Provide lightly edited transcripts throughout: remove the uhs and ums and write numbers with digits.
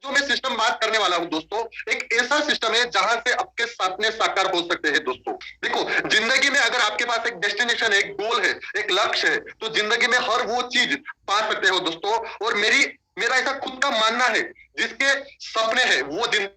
जो मैं सिस्टम बात करने वाला हूं दोस्तों, एक ऐसा सिस्टम है जहां से आपके सपने साकार हो सकते हैं दोस्तों। देखो, जिंदगी में अगर आपके पास एक डेस्टिनेशन है, एक गोल है, एक लक्ष्य है, तो जिंदगी में हर वो चीज पा सकते हो दोस्तों। और मेरा ऐसा खुद का मानना है, जिसके सपने हैं वो दिन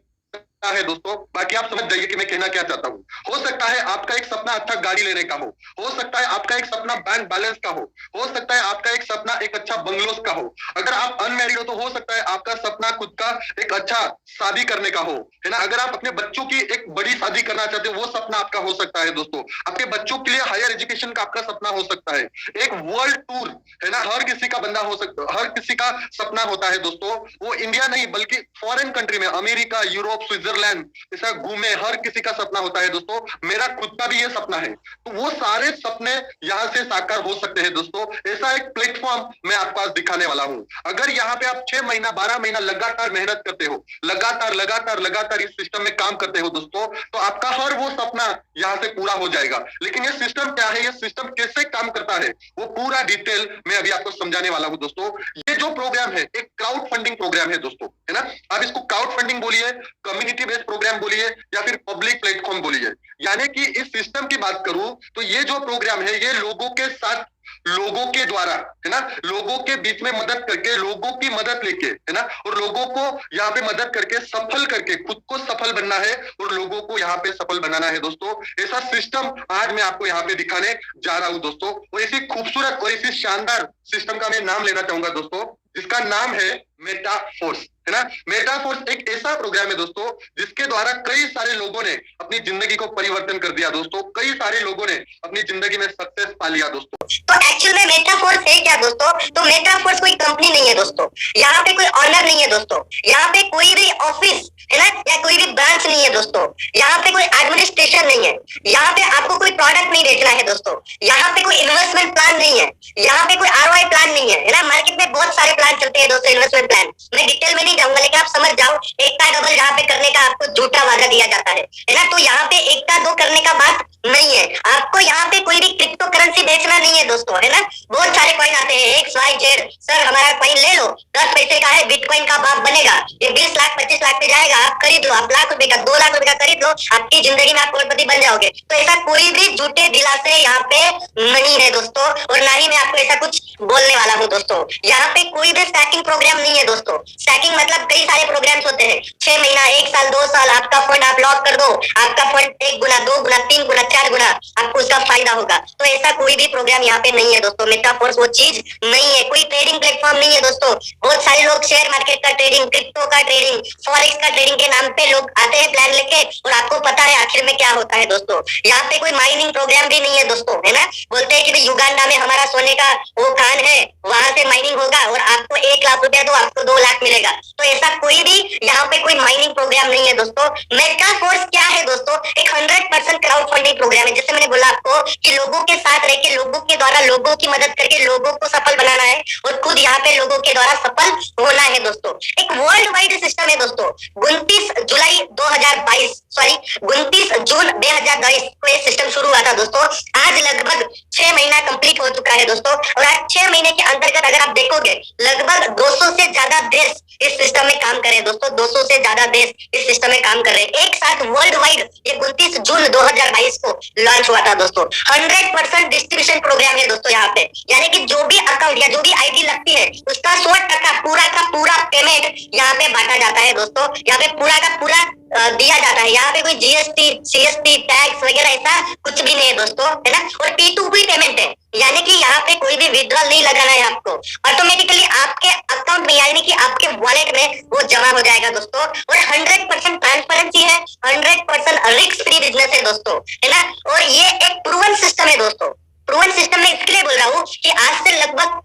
है दोस्तों। बाकी आप समझ जाइए कि मैं कहना क्या चाहता हूँ। हो सकता है आपका एक सपना अच्छा गाड़ी लेने का हो सकता है आपका एक सपना बैंक बैलेंस का हो सकता है आपका एक सपना एक अच्छा बंगलोस का हो। अगर आप अनमैरिड हो तो हो सकता है आपका सपना खुद का एक अच्छा शादी करने का हो, है ना। अगर आप अपने बच्चों की एक बड़ी शादी करना चाहते हो, वो सपना आपका हो सकता है दोस्तों। आपके बच्चों के लिए हायर एजुकेशन का आपका सपना हो सकता है। एक वर्ल्ड टूर, है ना, हर किसी का बंदा हो सकता, हर किसी का सपना होता है दोस्तों। वो इंडिया नहीं बल्कि फॉरेन कंट्री में, अमेरिका, यूरोप, स्विट्जरलैंड, ऐसा घूमे, हर किसी का सपना होता है दोस्तों। मेरा खुद का भी ये सपना है। तो वो सारे सपने यहाँ से साकार हो सकते हैं दोस्तों। ऐसा एक प्लेटफॉर्म मैं आपको आज दिखाने वाला हूँ। अगर यहाँ पे आप 6 महीना 12 महीना लगातार मेहनत करते हो, लगातार लगातार लगातार इस सिस्टम में काम करते हो दोस्तों, तो आपका हर वो सपना यहाँ से पूरा हो जाएगा। लेकिन ये सिस्टम क्या है, ये सिस्टम कैसे काम करता है, वो पूरा डिटेल मैं अभी आपको समझाने वाला हूँ दोस्तों। ये जो प्रोग्राम है एक क्राउड फंडिंग प्रोग्राम है दोस्तों, है ना। आप इसको क्राउड फंडिंग बोलिए, कम्युनिटी बेस्ड प्रोग्राम बोलिए, या फिर पब्लिक प्लेटफॉर्म बोलिए। यानी कि इस सिस्टम की बात करूं तो ये जो प्रोग्राम है ये लोगों के साथ, लोगों के द्वारा, है ना, लोगों के बीच में मदद करके, लोगों की मदद लेके, है ना, और लोगों को यहाँ पे मदद करके सफल करके खुद को सफल बनना है और लोगों को यहाँ पे सफल बनाना है दोस्तों। ऐसा सिस्टम आज मैं आपको यहाँ पे दिखाने जा रहा हूं दोस्तों। और इसी खूबसूरत और इसी शानदार सिस्टम का मैं नाम लेना चाहूंगा दोस्तों, जिसका नाम है मेटाफोर्स, है ना। मेटाफोर्स एक ऐसा प्रोग्राम है दोस्तों जिसके द्वारा कई सारे लोगों ने अपनी जिंदगी को परिवर्तन कर दिया दोस्तों। कई सारे लोगों ने अपनी जिंदगी में सक्सेस पा लिया दोस्तों। तो एक्चुअल में मेटाफोर्स है क्या दोस्तों? तो मेटाफोर्स कोई कंपनी नहीं है दोस्तों, यहाँ पे कोई ऑनर नहीं है दोस्तों, यहाँ पे कोई भी ऑफिस, है ना, या कोई भी ब्रांच नहीं है दोस्तों, यहाँ पे कोई एडमिनिस्ट्रेशन नहीं है, यहाँ पे आपको कोई प्रोडक्ट नहीं बेचना है दोस्तों, यहाँ पे कोई इन्वेस्टमेंट प्लान नहीं है, यहाँ पे कोई आरओआई प्लान नहीं है ना। मार्केट में बहुत सारे प्लान चलते हैं दोस्तों, इन्वेस्टमेंट प्लान। मैं डिटेल में नहीं जाऊंगा, लेकिन आप समझ जाओ, एक का डबल यहाँ पे करने का आपको झूठा वादा दिया जाता है ना। तो यहाँ पे एक का दो करने का बात नहीं है। आपको यहाँ पे कोई भी क्रिप्टो करेंसी बेचना नहीं है दोस्तों, है ना। बहुत सारे कॉइन आते हैं, XYZ, सर हमारा कॉइन ले लो, 10 पैसे का है, बिटकॉइन का बाप बनेगा, ये 20 लाख 25 लाख पे जाएगा, आप खरीद लो, आप लाख रुपए का 2 लाख रुपए का खरीद लो, आपकी जिंदगी में आप करोड़पति बन जाओगे। तो ऐसा कोई भी झूठे दिलासे यहाँ पे नहीं है दोस्तों, और ना ही मैं आपको ऐसा कुछ बोलने वाला हूँ दोस्तों। यहाँ पे कोई भी स्टैकिंग प्रोग्राम नहीं है दोस्तों। स्टैकिंग मतलब कई सारे प्रोग्राम्स होते हैं, 6 महीना, 1 साल, 2 साल, आपका फंड आप लॉक कर दो, आपका फंड 1 गुना, 2 गुना, 3 गुना, 4 गुना आपको उसका फायदा होगा। तो ऐसा कोई भी प्रोग्राम यहाँ पे नहीं है दोस्तों। मेटाफोर्स वो चीज नहीं है, कोई ट्रेडिंग प्लेटफॉर्म नहीं है दोस्तों। बहुत सारे लोग शेयर मार्केट का ट्रेडिंग, क्रिप्टो का ट्रेडिंग, फॉरेक्स का ट्रेडिंग के नाम पे लोग आते हैं प्लान लेके, और आपको पता है आखिर में क्या होता है दोस्तों। यहाँ पे कोई माइनिंग प्रोग्राम भी नहीं है दोस्तों, है ना। बोलते हैं कि युगांडा में हमारा सोने का वो खान है, वहां से माइनिंग होगा और आपको 1 लाख रुपया दो, आपको 2 लाख मिलेगा। तो ऐसा कोई भी यहाँ पे कोई माइनिंग प्रोग्राम नहीं है दोस्तों। मेटाफोर्स क्या है दोस्तों? एक 100% क्राउड फंडिंग प्रोग्राम है। जैसे मैंने बोला आपको कि लोगों के साथ रह के, लोगों के द्वारा लोगों की मदद करके लोगों को सफल बनाना है, और खुद यहाँ पे लोगों के द्वारा सफल होना है दोस्तों। एक वर्ल्ड वाइड सिस्टम है दोस्तों। 29 जुलाई 2022, सॉरी 29 जून 2022 को ये सिस्टम शुरू हुआ था दोस्तों। आज लगभग 6 महीना कंप्लीट हो चुका है दोस्तों, और आज 6 महीने के अंतर्गत अगर आप देखोगे, लगभग 200 से ज्यादा देश इस सिस्टम में काम कर रहे हैं दोस्तों। 200 से ज्यादा देश इस सिस्टम में काम कर रहे हैं एक साथ वर्ल्ड वाइड। ये 29 जून 2022 को लॉन्च हुआ था दोस्तों। 100% डिस्ट्रीब्यूशन प्रोग्राम है दोस्तों यहाँ पे, यानी कि जो भी अकाउंट या जो भी आईडी लगती है उसका 100% पूरा का पूरा पेमेंट यहाँ पे बांटा जाता है दोस्तों। यहाँ पे पूरा का पूरा दिया जाता है। यहाँ पे कोई जीएसटी, सीएसटी, टैक्स वगैरह ऐसा कुछ भी नहीं है दोस्तों, है ना। और P2P पेमेंट है, यानी कि यहाँ पे कोई भी विड्रॉल नहीं लगाना है आपको, ऑटोमेटिकली आपके अकाउंट में, यानी कि आपके वॉलेट में वो जमा हो जाएगा दोस्तों। और 100% ट्रांसपेरेंसी है, 100% रिस्क फ्री बिजनेस है दोस्तों, है ना। और ये एक प्रूवन सिस्टम है दोस्तों। प्रूवन सिस्टम में इसलिए बोल रहा हूँ कि आज से लगभग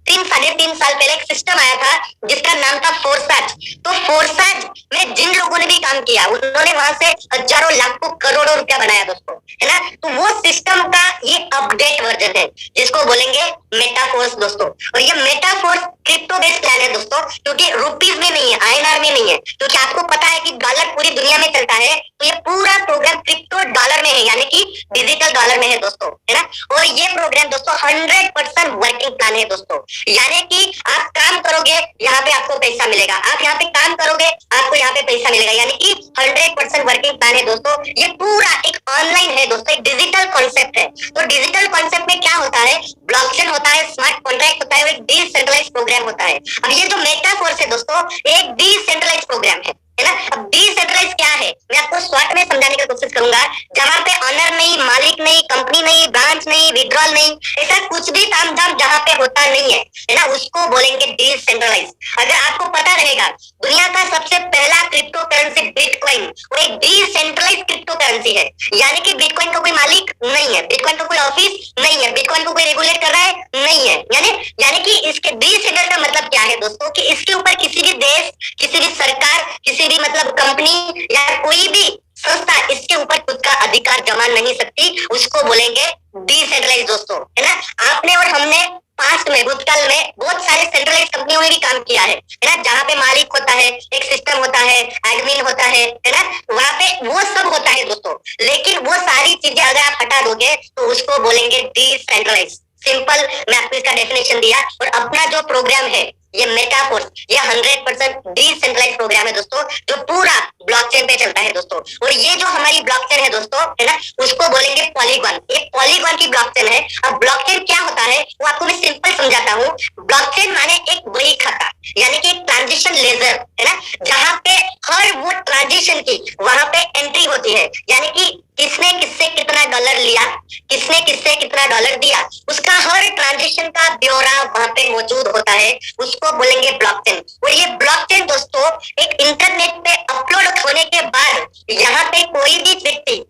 3 साढ़े 3 साल पहले एक सिस्टम आया था जिसका नाम था फोरसाज। तो फोरसाज में जिन लोगों ने भी काम किया उन्होंने वहां से हजारों लाखों करोड़ों रुपया बनाया दोस्तों, है ना। तो वो सिस्टम का ये अपडेट वर्जन है जिसको बोलेंगे मेटाफोर्स दोस्तों। और ये मेटाफोर्स क्रिप्टो बेस्ड प्लान है दोस्तों, क्योंकि रुपीज में नहीं है, आईएनआर में नहीं है, क्योंकि आपको पता है कि डॉलर पूरी दुनिया में चलता है, तो ये पूरा प्रोग्राम क्रिप्टो डॉलर में है, यानी कि डिजिटल डॉलर में है दोस्तों, है ना। और ये प्रोग्राम दोस्तों 100% वर्किंग प्लान है दोस्तों, यानी कि आप काम करोगे यहाँ पे आपको पैसा मिलेगा, आप यहाँ पे काम करोगे आपको यहाँ पे पैसा मिलेगा, यानी कि 100% वर्किंग प्लान है दोस्तों। ये पूरा एक ऑनलाइन है दोस्तों, एक डिजिटल कॉन्सेप्ट है। तो डिजिटल कॉन्सेप्ट में क्या होता है, ब्लॉकचेन होता है, स्मार्ट कॉन्ट्रैक्ट होता है, और एक डिसेंट्रलाइज्ड प्रोग्राम होता है। अब ये जो मेटाफोर्स है दोस्तों एक डिसेंट्रलाइज्ड प्रोग्राम है ना। अब डिसेंट्रलाइज क्या है मैं आपको शॉर्ट में समझाने की कोशिश करूंगा, जहां पे ऑनर नहीं, मालिक नहीं, कंपनी नहीं, ब्रांच नहीं, विड्रॉल नहीं, ऐसा कुछ भी काम धाम जहां पे होता नहीं है ना, उसको बोलेंगे डिसेंट्रलाइज। अगर आपको पता रहेगा दुनिया का सबसे पहला क्रिप्टो करेंसी बिटकॉइन वो एक डिसेंट्रलाइज क्रिप्टो करेंसी है, यानी कि बिटकॉइन का कोई मालिक नहीं है, बिटकॉइन का कोई ऑफिस नहीं है, बिटकॉइन को कोई रेगुलेट कर रहा है नहीं है, यानी कि इसके डिसेंट्रलाइज का मतलब क्या है दोस्तों, कि इसके ऊपर किसी भी देश, किसी भी सरकार, किसी भी मतलब कंपनी या कोई भी संस्था इसके ऊपर खुद का अधिकार जमा नहीं सकती, उसको बोलेंगे डिसेंट्रलाइज दोस्तों, है ना। आपने और हमने पास्ट में, भूतकाल में बहुत सारे सेंट्रलाइज कंपनियों में भी काम किया है ना, जहाँ पे मालिक होता है, एक सिस्टम होता है, एडमिन होता है ना, वहाँ पे वो सब होता है दोस्तों। लेकिन वो सारी चीजें अगर आप हटा दोगे तो उसको बोलेंगे डिसेंट्रलाइज। सिंपल, मैं आपको इसका डेफिनेशन दिया। और अपना जो प्रोग्राम है ये मेटाफोर्स, ये 100% डिसेंट्रलाइज प्रोग्राम है दोस्तों, जो पूरा ब्लॉकचेन पे चलता है दोस्तों। और ये जो हमारी ब्लॉकचेन है दोस्तों, है ना, उसको बोलेंगे पॉलीगॉन। ये पॉलीगॉन की ब्लॉकचेन है। अब ब्लॉकचेन क्या होता है वो आपको मैं सिंपल समझाता हूँ। ब्लॉकचेन माने एक बही खाता, यानी कि एक ट्रांजिशन लेजर, है ना, जहाँ पे हर वो ट्रांजिशन की वहां पे एंट्री होती है, यानी कि किसने किससे कितना डॉलर लिया, किसने किससे कितना डॉलर दिया, उसका हर ट्रांजेक्शन का ब्यौरा वहां पे मौजूद होता है, उसको बोलेंगे ब्लॉकचेन। और ये ब्लॉकचेन दोस्तों एक इंटरनेट पे अपलोड होने के बाद यहाँ पे कोई भी व्यक्ति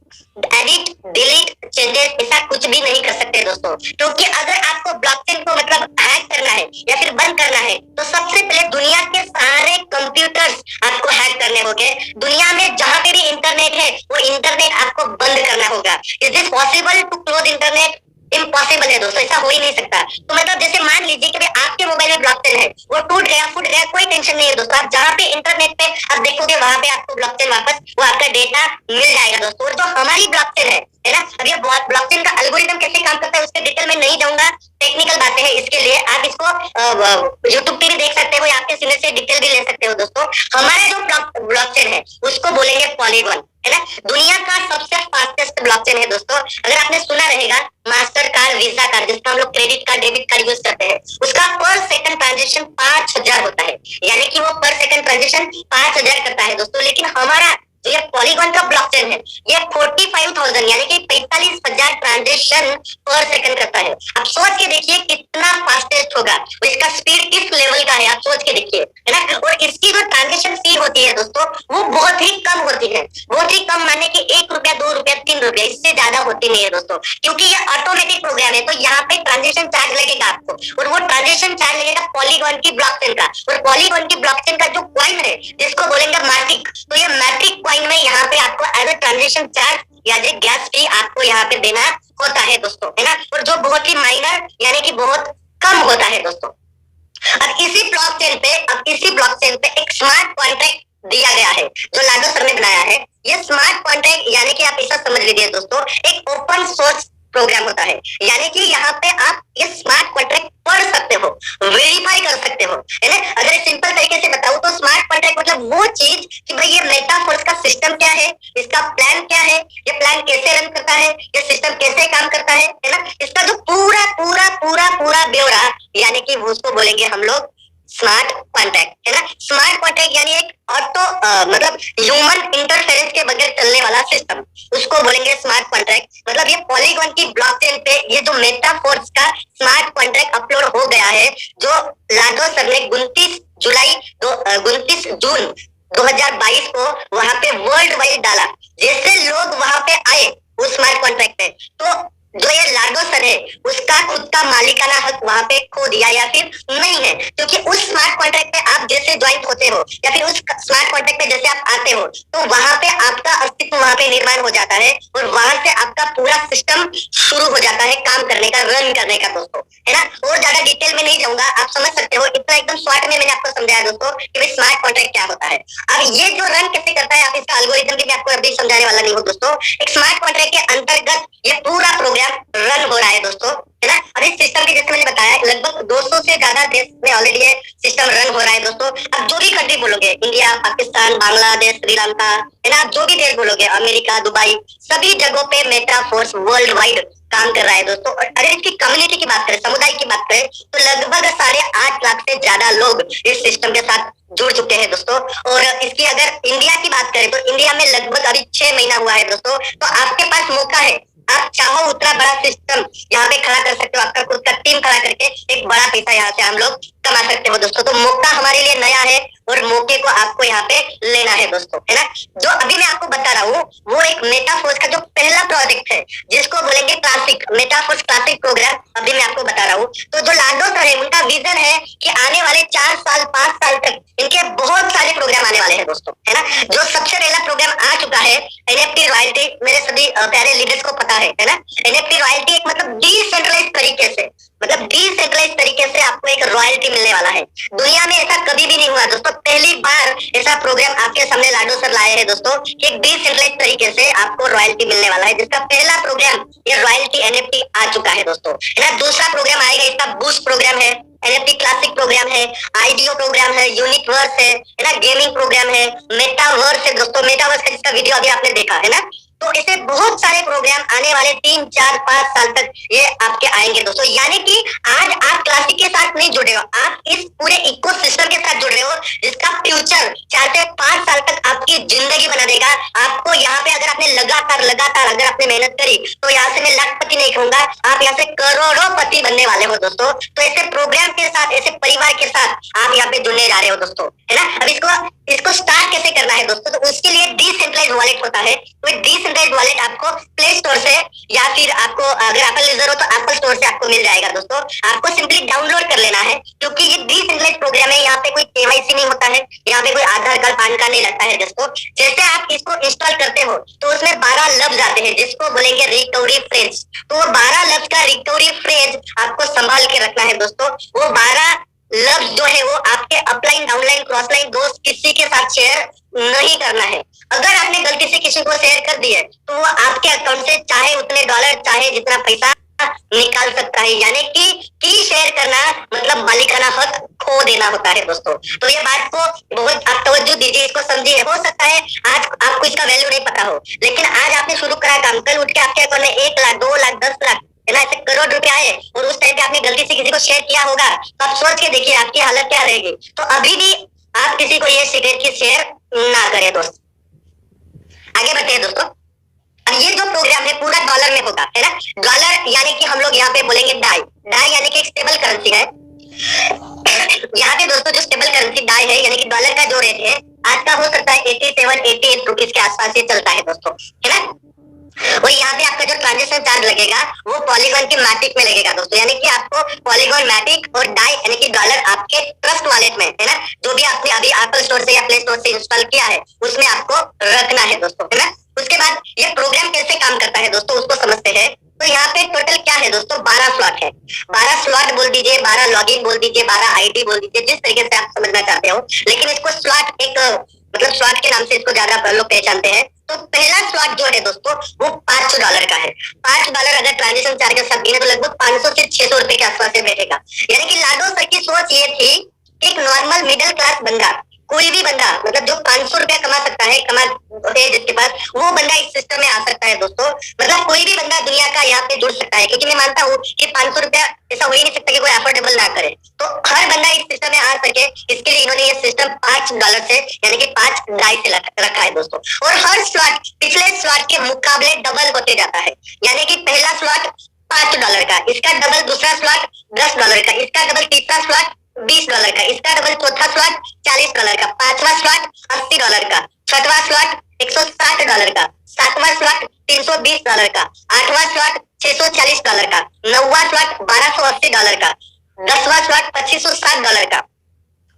एडिट, डिलीट, चेंजेस ऐसा कुछ भी नहीं कर सकते दोस्तों, क्योंकि अगर आपको ब्लॉकचेन को मतलब हैक करना है या फिर बंद करना है तो सबसे पहले दुनिया के सारे कंप्यूटर्स आपको हैक करने होंगे। दुनिया में जहां पे भी इंटरनेट है वो इंटरनेट आपको बंद करना होगा। Is this possible to close internet? Impossible है दोस्तों, ऐसा हो ही नहीं सकता। तो मतलब जैसे मान लीजिए कि आपके मोबाइल में ब्लॉकचेन है, वो टूट गया, फूट गया, कोई टेंशन नहीं है दोस्तों। आप जहाँ पे इंटरनेट पे आप देखोगे वहां पे आपको ब्लॉकचेन वापस वो आपका डेटा मिल जाएगा दोस्तों। और जो हमारी ब्लॉकचेन है ना, अब ये ब्लॉकचेन का एल्गोरिथम कैसे काम करता है उसके डिटेल में नहीं जाऊंगा, टेक्निकल बातें हैं, इसके लिए आप इसको यूट्यूब पे भी देख सकते हो, आपके सीने से डिटेल भी ले सकते हो दोस्तों। हमारा जो ब्लॉकचेन है उसको बोलेंगे पॉलीगॉन, है ना। दुनिया का सबसे फास्टेस्ट ब्लॉकचेन है दोस्तों। अगर आपने सुना रहेगा मास्टर कार्ड, वीजा कार्ड, जिसका हम लोग credit card, debit card use करते हैं, उसका पर सेकंड ट्रांजेक्शन 5000 होता है, यानी कि वो पर सेकंड ट्रांजेक्शन 5000 करता है दोस्तों। लेकिन हमारा जो ये पॉलीगॉन का ब्लॉकचेन है ये 45,000 यानी कि 45,000 ट्रांजेक्शन पर सेकंड करता है। आप सोच के देखिए कितना फास्टेस्ट होगा, इसका स्पीड किस लेवल का है आप सोच के देखिए, है ना। और इसकी जो ट्रांजेक्शन फी होती है दोस्तों वो बहुत ही कम होती है, बहुत ही कम, माने कि 1 रुपया, 2 रुपया, 3 रुपया, इससे ज्यादा होती नहीं है दोस्तों, क्योंकि ये ऑटोमेटिक प्रोग्राम है। तो यहाँ पे ट्रांजेक्शन चार्ज लगेगा आपको, और वो ट्रांजेक्शन चार्ज लगेगा पॉलीगॉन की ब्लॉकचेन का। और पॉलीगॉन की ब्लॉकचेन का जो कॉइन है जिसको बोलेंगे मैट्रिक, तो ये मैट्रिक कॉइन में यहाँ पे आपको एज ए ट्रांजेक्शन चार्ज या जो गैस फी आपको यहाँ पे देना होता है दोस्तों, है ना। और जो बहुत ही माइनर यानी कि बहुत कम होता है दोस्तों। अब इसी ब्लॉकचेन पे एक स्मार्ट कॉन्ट्रैक्ट दिया गया है जो लागो सर ने बनाया है। ये स्मार्ट कॉन्ट्रैक्ट यानी कि आप ऐसा समझ लीजिए दोस्तों एक ओपन सोर्स प्रोग्राम होता है, यानी कि यहाँ पे आप ये स्मार्ट कॉन्ट्रैक्ट पढ़ सकते हो, वेरीफाई कर सकते हो, है ना। अगर सिंपल तरीके से बताऊं तो स्मार्ट कॉन्ट्रैक्ट मतलब वो चीज कि भाई ये मेटाफोर्स का सिस्टम क्या है, इसका प्लान क्या है, ये प्लान कैसे रन करता है, ये सिस्टम कैसे काम करता है ना, इसका जो पूरा पूरा पूरा पूरा ब्यौरा यानी कि उसको बोलेंगे हम लोग स्मार्ट कॉन्ट्रैक्ट, है ना। स्मार्ट कॉन्ट्रैक्ट यानी एक ऑटो मतलब ह्यूमन इंटरफेरेंस के बगैर चलने वाला सिस्टम, उसको बोलेंगे स्मार्ट कॉन्ट्रैक्ट। मतलब ये पॉलीगॉन की ब्लॉकचेन पे ये जो मेटाफोर्स का स्मार्ट कॉन्ट्रैक्ट अपलोड हो गया है, जो लागो सर ने 29 जून 2022 को वहां पे वर्ल्ड वाइड डाला। जैसे लोग वहां पे आए उस स्मार्ट कॉन्ट्रैक्ट पे, तो जो ये लाडो सर है उसका खुद का मालिकाना हक वहां पे खो दिया या फिर नहीं है, क्योंकि उस स्मार्ट कॉन्ट्रैक्ट पे आप जैसे ज्वाइन होते हो या फिर उस स्मार्ट कॉन्ट्रैक्ट पे जैसे आप आते हो तो वहां पे आपका अस्तित्व वहां पे निर्माण हो जाता है और वहां से आपका पूरा सिस्टम शुरू हो जाता है काम करने का, रन करने का दोस्तों, है ना। और ज्यादा डिटेल में नहीं जाऊंगा, आप समझ सकते हो, इतना एकदम शॉर्ट में मैंने आपको समझाया दोस्तों कि भाई स्मार्ट कॉन्ट्रैक्ट क्या होता है। अब ये जो रन कैसे करता है, आप इसका एल्गोरिथम भी मैं आपको अभी समझाने वाला नहीं हूँ दोस्तों। एक स्मार्ट कॉन्ट्रैक्ट के अंतर्गत ये पूरा प्रोग्राम रन हो रहा है दोस्तों, है ना। अब इस सिस्टम की जैसे मैंने बताया लगभग 200 से ज्यादा देश में ऑलरेडी ये सिस्टम रन हो रहा है दोस्तों। अब जो भी कंट्री बोलोगे, इंडिया, पाकिस्तान, बांग्लादेश, श्रीलंका, है ना, आप जो भी देश बोलोगे, अमेरिका, दुबई, सभी जगहों पे मेटाफोर्स वर्ल्ड वाइड काम कर रहा है दोस्तों। और अगर इसकी कम्युनिटी की बात करें, समुदाय की बात करें, तो लगभग 8.5 लाख से ज्यादा लोग इस सिस्टम के साथ जुड़ चुके हैं दोस्तों। और इसकी अगर इंडिया की बात करें तो इंडिया में लगभग अभी 6 महीना हुआ है दोस्तों। तो आपके पास मौका है, आप चाहो उतना बड़ा सिस्टम यहाँ पे खड़ा कर सकते हो, आपका खुद का टीम खड़ा करके एक बड़ा पैसा यहाँ से हम लोग कमा सकते हो दोस्तों। तो मौका हमारे लिए नया है और मौके को आपको यहाँ पे लेना है दोस्तों, है ना। जो अभी मैं आपको बता रहा हूँ वो एक मेटाफोर्स का जो पहला प्रोजेक्ट है जिसको बोलेंगे क्लासिक, मेटाफोर्स क्लासिक प्रोग्राम, अभी मैं आपको बता रहा हूँ। तो जो लाडो सर है उनका विजन है कि आने वाले 4 साल 5 साल तक इनके बहुत सारे प्रोग्राम आने वाले हैं दोस्तों, है ना। जो सबसे पहला प्रोग्राम आ चुका है एनएफटी रॉयल्टी, मेरे सभी प्यारे लीडर्स को पता है ना। एनएफटी रॉयल्टी एक मतलब डिसेंट्रलाइज तरीके से, मतलब डिसेंट्रलाइज तरीके से आपको एक रॉयल्टी मिलने वाला है। दुनिया में ऐसा कभी भी नहीं हुआ दोस्तों, पहली बार ऐसा प्रोग्राम आपके सामने लाडो सर लाए हैं दोस्तों कि एक डिसेंट्रलाइज तरीके से आपको रॉयल्टी मिलने वाला है, जिसका पहला प्रोग्राम ये रॉयल्टी एनएफटी आ चुका है दोस्तों, है ना। दूसरा प्रोग्राम आएगा, इसका बूस्ट प्रोग्राम है, एनएफटी क्लासिक प्रोग्राम है, आईडीओ प्रोग्राम है, यूनिवर्स है ना, गेमिंग प्रोग्राम है, मेटावर्स है दोस्तों, मेटावर्स का जिसका वीडियो अभी आपने देखा है ना। तो ऐसे बहुत सारे प्रोग्राम आने वाले 3 4 5 साल तक ये आपके आएंगे दोस्तों। यानी कि आज आप क्लासिक के साथ नहीं जुड़े हो, आप इस पूरे इकोसिस्टम के साथ जुड़ रहे हो जिसका फ्यूचर 4 से 5 साल तक आपकी जिंदगी बना देगा। आपको यहाँ पे अगर आपने लगातार अगर आपने मेहनत करी तो यहाँ से मैं लाखपति नहीं कहूंगा, आप यहाँ से करोड़ोंपति बनने वाले हो दोस्तों। तो ऐसे प्रोग्राम के साथ, ऐसे परिवार के साथ आप यहाँ पे जुड़ने जा रहे हो दोस्तों, है ना। अब इसको स्टार्ट कैसे करना है दोस्तों, तो उसके लिए डिसेंट्रलाइज्ड वॉलेट होता है। तो डिसेंट्रलाइज्ड वॉलेट आपको प्ले स्टोर से या फिर आपको अगर एप्पल यूजर हो तो एप्पल स्टोर से आपको मिल जाएगा दोस्तों। आपको सिंपली डाउनलोड कर लेना है, क्योंकि ये डिसेंट्रलाइज्ड प्रोग्राम है, यहाँ पे कोई केवाईसी नहीं होता है, यहाँ पे कोई आधार कार्ड पैन कार्ड नहीं लगता है दोस्तों। जैसे आप इसको इंस्टॉल करते हो तो उसमें 12 लफ्ज आते हैं जिसको बोलेंगे रिकवरी फ्रेज। तो 12 लफ्ज का रिकवरी फ्रेज आपको संभाल के रखना है दोस्तों। वो 12 लफ्ज जो है वो आपके अपलाइन, डाउनलाइन, क्रॉसलाइन दोस्त किसी के साथ शेयर नहीं करना है। अगर आपने गलती से किसी को शेयर कर दिए तो वो आपके अकाउंट से चाहे उतने डॉलर, चाहे जितना पैसा निकाल सकता है। यानी कि शेयर करना मतलब मालिकाना हक खो देना होता है दोस्तों। तो ये बात को बहुत आप तवज्जो दीजिए, इसको समझिए। हो सकता है आज आपको इसका वैल्यू नहीं पता हो, लेकिन आज आपने शुरू करा काम, कल उठ के आपके अकाउंट में 1 लाख, 2 लाख, 10 लाख, है ना, ऐसे करोड़ रुपए आए और उस टाइम पे आपने गलती से किसी को शेयर किया होगा तो आप सोच के देखिए आपकी हालत क्या रहेगी। तो अभी भी आप किसी को ये सीक्रेट की शेयर ना करें दोस्त। आगे बढ़ते हैं दोस्तों। अब ये जो प्रोग्राम है पूरा डॉलर में होगा, है ना। डॉलर यानी कि हम लोग यहाँ पे बोलेंगे डाई, डाई यानी कि एक स्टेबल करेंसी है। यहाँ पे दोस्तों जो स्टेबल करेंसी डाई है यानी कि डॉलर का जो रेट है आज का हो सकता है 87-88 रुपीज के आसपास ये चलता है दोस्तों, है ना। और यहाँ पे आपका जो ट्रांजेक्शन चार्ज लगेगा वो पॉलीगॉन के मैटिक में लगेगा दोस्तों। यानी कि आपको पॉलीगॉन, मैटिक और डाई यानी कि डॉलर आपके ट्रस्ट वॉलेट में, है ना, जो भी आपने अभी एप्पल स्टोर से या प्ले स्टोर से इंस्टॉल किया है उसमें आपको रखना है दोस्तों, है ना। उसके बाद ये प्रोग्राम कैसे काम करता है दोस्तों उसको समझते हैं। तो यहाँ पे टोटल क्या है दोस्तों, 12 स्लॉट है। 12 स्लॉट बोल दीजिए, 12 लॉगिन बोल दीजिए, 12 आईडी बोल दीजिए, जिस तरीके से आप समझना चाहते हो। लेकिन इसको स्लॉट एक मतलब स्लॉट के नाम से इसको ज्यादा लोग पहचानते हैं। तो पहला स्लॉट जो है दोस्तों वो $500 का है। $5 अगर ट्रांजेक्शन चार्ज के साथ गिने तो लगभग 500 से 600 रुपए के आसपास से बैठेगा। यानी कि लाडो सर की सोच ये थी एक नॉर्मल मिडिल क्लास बंदा, कोई भी बंदा मतलब जो 500 रुपया कमा सकता है, जिसके पास, वो बंदा इस सिस्टम में आ सकता है दोस्तों। मतलब कोई भी बंदा दुनिया का यहाँ पे जुड़ सकता है, क्योंकि मैं मानता हूँ कि 500 रुपया ऐसा हो ही नहीं सकता कि कोई अफोर्डेबल ना करे। तो हर बंदा इस सिस्टम में आ सके, इसके लिए इन्होंने ये सिस्टम $5 से यानी कि 5 डाई से रखा है दोस्तों। और हर स्लॉट पिछले स्लॉट के मुकाबले डबल होते जाता है। यानी कि पहला स्लॉट $5 का, इसका डबल दूसरा स्लॉट $10 का, इसका डबल तीसरा स्लॉट $20 का, इसका डबल चौथा स्लॉट $40 का, पांचवा स्लॉट $80 का, छठवां स्लॉट $160 का, सातवां स्लॉट $320 का, आठवां स्लॉट $640 का, 9वां स्लॉट $1280 का, 10वां स्लॉट $2560 का,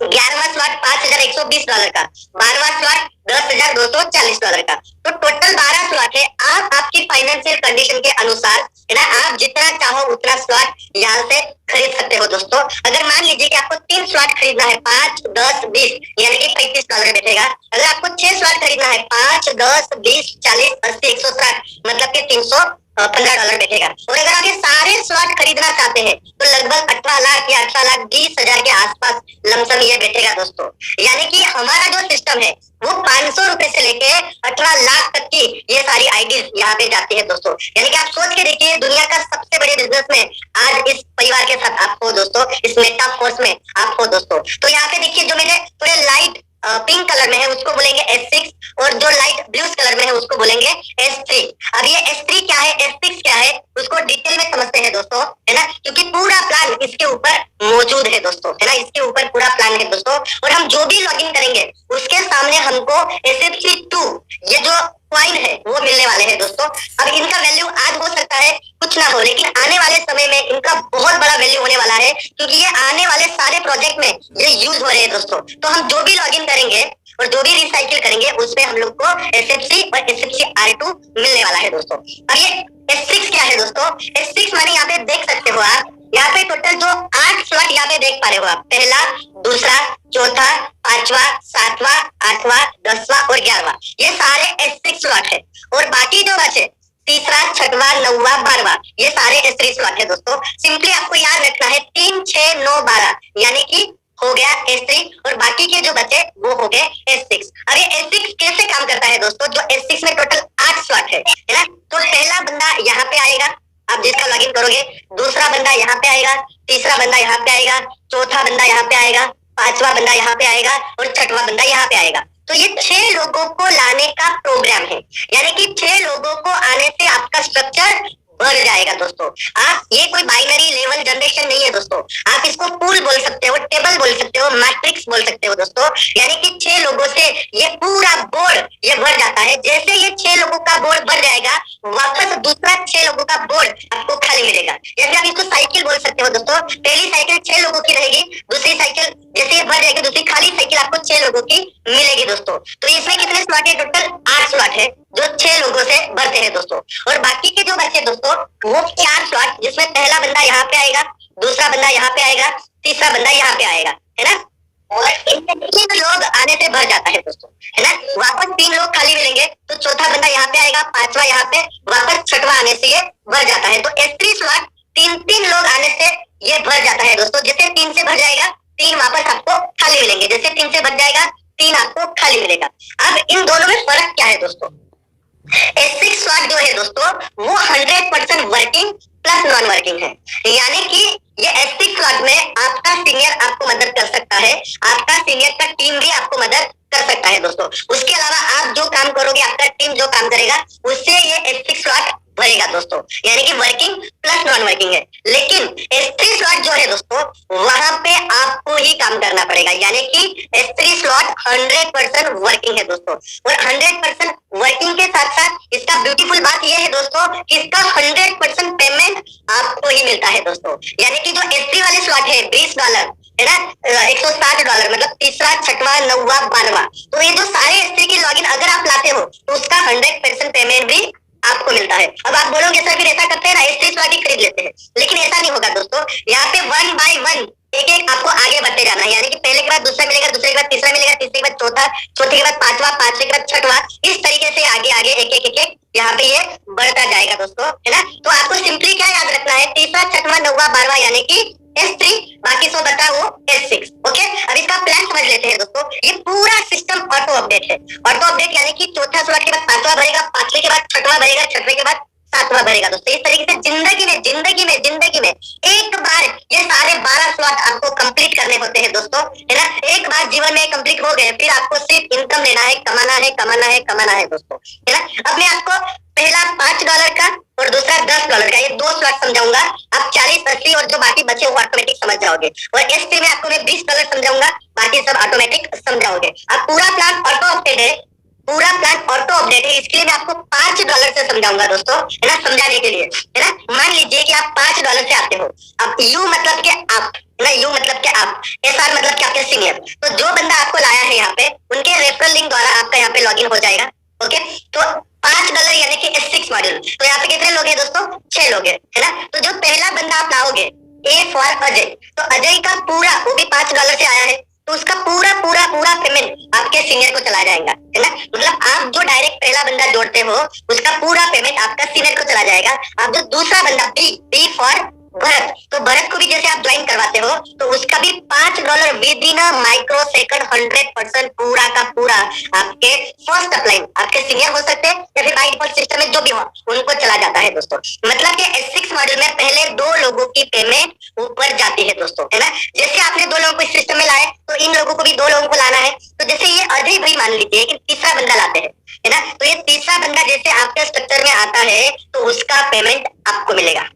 11वां स्लॉट $5120 का, 12वां स्लॉट $10,240 का। तो टोटल 12 स्लॉट है। आप आपकी फाइनेंशियल कंडीशन के अनुसार है ना, आप जितना चाहो उतना स्लॉट यहाँ से खरीद सकते हो दोस्तों। अगर मान लीजिए कि आपको 3 स्लॉट खरीदना है, 5, 10, 20 यानी कि $35 बैठेगा। अगर आपको 6 स्लॉट खरीदना है, 5, 10, 20, 40, 80, 160 मतलब कि $315 बैठेगा। और अगर आप ये सारे स्लॉट खरीदना चाहते हैं तो लगभग 18 लाख या 18 लाख 20,000 के आसपास लमसम ये बैठेगा दोस्तों। यानी कि हमारा जो सिस्टम है वो 500 रुपए से लेके 18 लाख तक की ये सारी आईडीज यहाँ पे जाती है दोस्तों। यानी कि आप सोच के देखिए, दुनिया का सबसे बड़े बिजनेस में आज इस परिवार के साथ आप हो दोस्तों, इस मेटाफोर्स में आप हो दोस्तों। तो यहाँ पे देखिए, जो मैंने थोड़े लाइट पिंक कलर में है उसको बोलेंगे S6 और जो लाइट ब्लू कलर में है उसको बोलेंगे S3। अब ये S3 क्या है, S6 क्या है, उसको डिटेल में समझते हैं दोस्तों, है ना, क्योंकि पूरा प्लान इसके ऊपर मौजूद है दोस्तों, है ना, इसके ऊपर पूरा प्लान है दोस्तों। और हम जो भी लॉगिन करेंगे उसके सामने हमको SFC2 ये जो कॉइन है वो मिलने वाले हैं दोस्तों। अब इनका वैल्यू आज हो सकता है कुछ ना हो, लेकिन आने वाले समय में इनका बहुत बड़ा वैल्यू होने वाला है, क्योंकि ये आने वाले सारे प्रोजेक्ट में ये यूज हो रहे हैं दोस्तों। तो हम जो भी लॉगिन करेंगे और जो भी रिसाइकिल करेंगे उसमें हम लोग को SFC और SFC-R2 मिलने वाला है दोस्तों। अब ये S6 क्या है दोस्तों, S6 माने यहाँ पे देख सकते हो आप, यहाँ पे टोटल जो 8 स्लॉट यहाँ पे देख पा रहे हो आप, पहला, दूसरा, चौथा, 5वां, 7वां, 8वां, 10वां और 11वां, ये सारे S6 स्लॉट है। और बाकी जो बचे तीसरा, 6वां, 9वां, 12वां, ये सारे S3 स्लॉट है दोस्तों। सिंपली आपको याद रखना है 3, 6, 9, 12 यानी कि हो गया S3 और बाकी के जो बचे वो हो गए S6। अब ये S6 कैसे काम करता है दोस्तों, जो S6 में टोटल 8 स्लॉट है ना, तो पहला बंदा यहाँ पे आएगा, आप जिसका लॉगिन करोगे, दूसरा बंदा यहाँ पे आएगा, तीसरा बंदा यहाँ पे आएगा, चौथा बंदा यहाँ पे आएगा, 5वां बंदा यहाँ पे आएगा और 6वां बंदा यहाँ पे आएगा। तो ये 6 लोगों को लाने का प्रोग्राम है, यानी कि 6 लोगों को आने से आपका स्ट्रक्चर बढ़ जाएगा दोस्तों। आप ये कोई बाइनरी लेवल जनरेशन नहीं है दोस्तों, आप इसको पूल बोल सकते हो, टेबल बोल सकते हो, मैट्रिक्स बोल सकते हो दोस्तों। यानी कि 6 लोगों से ये पूरा बोर्ड ये बढ़ जाता है। जैसे ये 6 लोगों का बोर्ड बढ़ जाएगा, वापस दूसरा 6 लोगों का बोर्ड आपको खाली मिलेगा। जैसे आप इसको साइकिल बोल सकते हो दोस्तों, पहली साइकिल 6 लोगों की रहेगी, दूसरी साइकिल जैसे ये बढ़ जाएगी, दूसरी खाली साइकिल आपको 6 लोगों की मिलेगी दोस्तों। तो इसमें कितने स्लॉट है, टोटल 8 स्लॉट है जो 6 लोगों से बढ़ते हैं दोस्तों। और बाकी के जो बचे दोस्तों वो 4 स्लॉट, जिसमें पहला बंदा यहाँ पे आएगा, दूसरा बंदा यहाँ पे आएगा, तीसरा बंदा यहाँ पे आएगा, है ना। और इनसे 3 लोग आने से भर जाता है दोस्तों, है ना। वापस 3 लोग खाली मिलेंगे तो चौथा बंदा यहाँ पे आएगा, 5वां यहाँ पे, वापस 6वां आने से ये भर जाता है। तो S3 स्लॉट 3 लोग आने से ये भर जाता है दोस्तों। जैसे 3 से भर जाएगा, 3 वापस आपको खाली मिलेंगे, जैसे 3 से भर जाएगा 3 आपको खाली मिलेगा। अब इन दोनों में फर्क क्या है दोस्तों, S6 स्लॉट जो है दोस्तों वो 100% वर्किंग प्लस नॉन वर्किंग है। यानी कि ये S6 स्लॉट में आपका सीनियर आपको मदद कर सकता है, आपका सीनियर का टीम भी आपको मदद कर सकता है दोस्तों। उसके अलावा आप जो काम करोगे, आपका टीम जो काम करेगा, उससे ये S6 स्लॉट भरेगा दोस्तों। यानी कि वर्किंग प्लस नॉन वर्किंग है। लेकिन S3 स्लॉट जो है दोस्तों वहां पे आपको ही काम करना पड़ेगा। यानी कि S3 स्लॉट 100% वर्किंग है दोस्तों। और 100% वर्किंग के साथ साथ इसका ब्यूटीफुल बात यह है दोस्तों कि इसका 100% पेमेंट आपको ही मिलता है दोस्तों। यानी कि जो S3 वाले स्लॉट है $20 है ना, $160 मतलब तीसरा, 6वां, 9वां, 12वां, तो ये जो सारे S3 की लॉगिन अगर आप लाते हो तो उसका 100% पेमेंट भी आपको मिलता है। अब आप बोलोगे सर फिर ऐसा करते हैं ना, S3 स्लॉट ही खरीद लेते हैं, लेकिन ऐसा नहीं होगा दोस्तों। यहाँ पे 1 by 1 एक आपको आगे बढ़ते जाना है। यानी कि पहले के बाद दूसरा मिलेगा, दूसरे के बाद तीसरा मिलेगा, तीसरे के बाद चौथा, चौथे के बाद 5वां, 5वें के बाद 6वां, इस तरीके से आगे आगे एक यहाँ पे ये बढ़ता जाएगा दोस्तों, है ना। तो आपको सिंपली क्या याद रखना है, तीसरा, 6वां, 9वां, 12वां यानी कि S3, बाकी 100 बता वो S6। ओके, अब इसका प्लान समझ लेते हैं दोस्तों। ये पूरा सिस्टम ऑटो अपडेट है। ऑटो अपडेट यानी कि चौथा स्लॉट के बाद 5वां भरेगा, 5वें के बाद 6वां भरेगा, 6वें के बाद 7वां भरेगा दोस्तों। इस तरीके से जिंदगी में एक बार ये सारे 12 स्लॉट आपको कंप्लीट करने होते हैं दोस्तों, है ना। एक बार जीवन में कंप्लीट हो गए, फिर आपको सिर्फ इनकम लेना है, कमाना है दोस्तों, है ना। अब मैं आपको पहला $5 का और दूसरा $10 का ये 2 स्लॉट समझाऊंगा। आप 40, 80 और जो बाकी बचे वो ऑटोमेटिक समझ जाओगे। और S3 में आपको मैं $20 समझाऊंगा, बाकी सब ऑटोमेटिक समझाओगे। अब पूरा प्लान ऑटो अपडेट है, पूरा प्लान ऑटो अपडेट है, इसके लिए मैं आपको $5 से समझाऊंगा दोस्तों, है ना, समझाने के लिए, है ना। मान लीजिए कि आप $5 से आते हो, अब यू मतलब के आप, है ना, यू मतलब के आप, SR मतलब के आपके सीनियर, तो जो बंदा आपको लाया है यहाँ पे, उनके रेफरल लिंक द्वारा आपका यहाँ पे लॉगिन हो जाएगा। ओके, तो $5 यानी कि S6 मॉड्यूल, तो यहाँ पे कितने लोग हैं दोस्तों, 6 लोग हैं, है ना। तो जो पहला बंदा आप लाओगे, A फॉर अजय, तो अजय का पूरा, वो भी $5 से आया है, तो उसका पूरा पूरा पूरा पेमेंट आपके सीनियर को चला जाएगा, है ना। मतलब आप जो डायरेक्ट पहला बंदा जोड़ते हो, उसका पूरा पेमेंट आपका सीनियर को चला जाएगा। आप जो दूसरा बंदा बी फॉर भरत, तो भरत को भी जैसे आप ज्वाइन करवाते हो, तो उसका भी $5 विद इन माइक्रो सेकंड 100% पूरा का पूरा आपके फर्स्ट अपलाइन, आपके सीनियर हो सकते हैं या फिर बाय डिफॉल्ट सिस्टम में जो भी हो, उनको चला जाता है दोस्तों। मतलब कि S6 मॉड्यूल में पहले 2 लोगों की पेमेंट ऊपर जाती है दोस्तों, है ना। जैसे आपने 2 लोगों को इस सिस्टम में लाए, तो इन लोगों को भी 2 लोगों को लाना है। तो जैसे ये अजय भाई मान लीजिए कि तीसरा बंदा लाते हैं, है ना, तो ये तीसरा बंदा जैसे आपके स्ट्रक्चर में आता है, तो उसका पेमेंट आपको मिलेगा।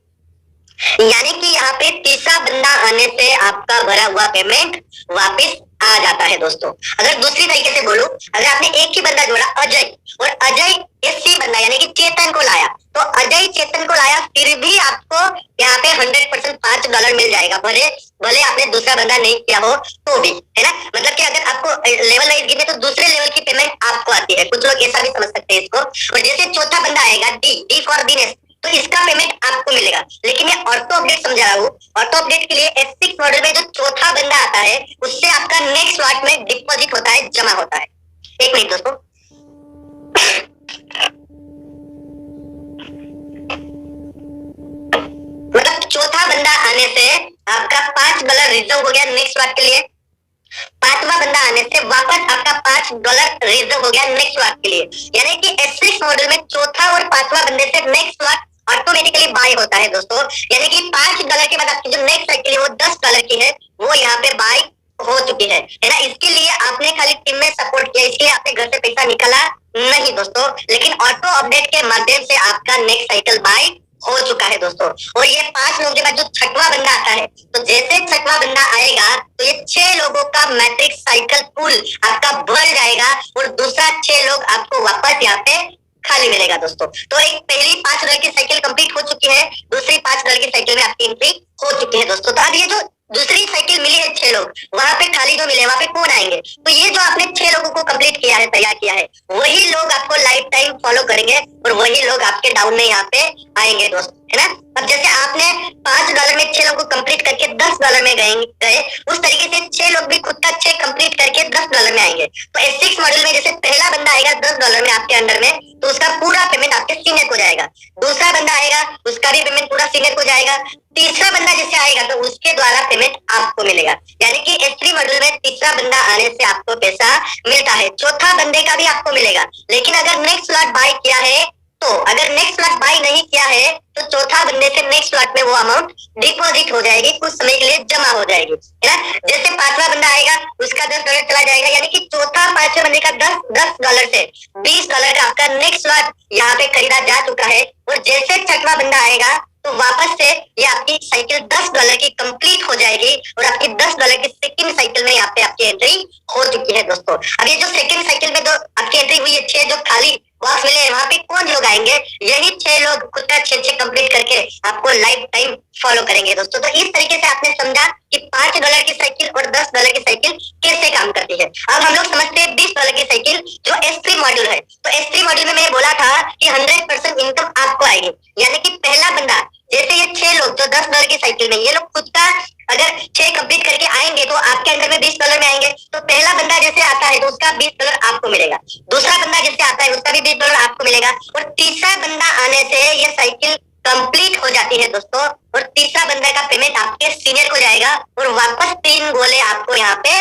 यानी कि यहाँ पे तीसरा बंदा आने से आपका भरा हुआ पेमेंट वापस आ जाता है दोस्तों। अगर दूसरी तरीके से बोलूं, अगर आपने एक ही बंदा जोड़ा अजय, और अजय SC बंदा यानी कि चेतन को लाया, तो अजय चेतन को लाया, फिर भी आपको यहाँ पे 100% $5 मिल जाएगा, भले आपने दूसरा बंदा नहीं किया हो तो भी, है ना। मतलब कि अगर आपको लेवल वाइज गिने, तो दूसरे लेवल की पेमेंट आपको आती है, कुछ लोग ऐसा भी समझ सकते हैं इसको। और जैसे चौथा बंदा आएगा डी फॉर दिनेश, तो इसका पेमेंट आपको मिलेगा। लेकिन ये ऑटो अपडेट समझा रहा हूँ, ऑटो अपडेट के लिए S6 मॉडल में जो चौथा बंदा आता है, उससे आपका नेक्स्ट स्लॉट में डिपॉजिट होता है, जमा होता है। एक मिनट दोस्तों, मतलब चौथा बंदा आने से आपका $5 रिजर्व हो गया नेक्स्ट स्लॉट के लिए, 5वां बंदा आने से वापस आपका $5 रिजर्व हो गया नेक्स्ट स्लॉट के लिए। यानी कि S6 मॉडल में चौथा और 5वां बंदे से नेक्स्ट स्लॉट ऑटोमेटिकली बाय होता है दोस्तों। यानी कि $5 के बाद आपकी जो नेक्स्ट साइकिल है वो $10 की है, वो यहाँ पे बाय हो चुकी है ना। इसके लिए आपने खाली टीम में सपोर्ट किया, इसलिए आपने घर से पैसा निकाला नहीं दोस्तों, लेकिन ऑटो अपडेट के माध्यम से आपका नेक्स्ट साइकिल बाय हो चुका है दोस्तों। और ये 5 लोगों के बाद जो छठवां बंदा आता है, तो जैसे छठवां बंदा आएगा, तो ये 6 लोगों का मैट्रिक्स साइकिल पूल आपका भर जाएगा, और दूसरा 6 लोग आपको वापस यहाँ पे खाली मिलेगा दोस्तों। तो एक पहली $5 की साइकिल कंप्लीट हो चुकी है, दूसरी $5 की साइकिल में आपकी एंट्री हो चुकी है दोस्तों। तो अब ये जो दूसरी साइकिल मिली है 6 लोग, वहां पे खाली जो मिले, वहां पे कौन आएंगे, तो ये जो आपने 6 लोगों को कंप्लीट किया है, तैयार किया है, वही लोग आपको लाइफ टाइम फॉलो करेंगे, और वही लोग आपके डाउन में यहाँ पे आएंगे दोस्त, है ना। अब जैसे आपने $5 में 6 लोगों को कंप्लीट करके $10 में गए, उस तरीके से 6 लोग भी खुद का 6 कंप्लीट करके $10 में आएंगे। तो S6 मॉडल में जैसे पहला बंदा आएगा $10 में आपके अंडर में, तो उसका पूरा पेमेंट आपके सीनियर को जाएगा। दूसरा बंदा आएगा, उसका भी पेमेंट पूरा सीनियर को जाएगा। तीसरा बंदा जैसे आएगा, तो उसके द्वारा पेमेंट आपको मिलेगा। यानी कि S3 मॉडल में तीसरा बंदा आने से आपको पैसा मिलता है, चौथा बंदे का भी आपको मिलेगा। लेकिन अगर नेक्स्ट स्लॉट बाय किया है, तो अगर नेक्स्ट स्लॉट बाय नहीं किया है, तो चौथा बंदे से नेक्स्ट स्लॉट में वो अमाउंट डिपॉजिट हो जाएगी, कुछ समय के लिए जमा हो जाएगी, है ना। जैसे 5वां बंदा आएगा, उसका $10 चला जाएगा, यानी कि चौथा 5वें बंदे का $10 से $20 का आपका नेक्स्ट स्लॉट यहाँ पे खरीदा जा चुका है। और जैसे छठवां बंदा आएगा, तो वापस से ये आपकी साइकिल $10 की कंप्लीट हो जाएगी, और आपकी $10 की सेकंड साइकिल में यहाँ पे आपकी एंट्री हो चुकी है दोस्तों। अब ये जो सेकंड साइकिल में जो आपकी एंट्री हुई है, 6 जो खाली बॉक्स मिले, वहाँ पे कौन लोग आएंगे, यही 6 लोग खुद का 6 कंप्लीट करके आपको लाइफ टाइम फॉलो करेंगे दोस्तों। तो इस तरीके से आपने समझा कि $5 की साइकिल और $10 की साइकिल कैसे काम करती है। अब हम लोग समझते हैं $20 की साइकिल, जो S3 मॉड्यूल है। तो S3 मॉड्यूल में मैंने बोला था कि 100% इनकम आपको आएगी, यानी कि पहला बंदा जैसे ये 6 लोग जो $10 की साइकिल में, ये लोग खुद का अगर 6 कंप्लीट करके आएंगे, तो आपके अंदर में $20 में आएंगे। तो पहला बंदा जैसे आता है, तो उसका $20 आपको मिलेगा, दूसरा बंदा जैसे आता है, उसका भी $20 आपको मिलेगा, और तीसरा बंदा आने से ये साइकिल कंप्लीट हो जाती है दोस्तों। और तीसरा बंदा का पेमेंट आपके सीनियर को जाएगा, और वापस 3 गोले आपको यहाँ पे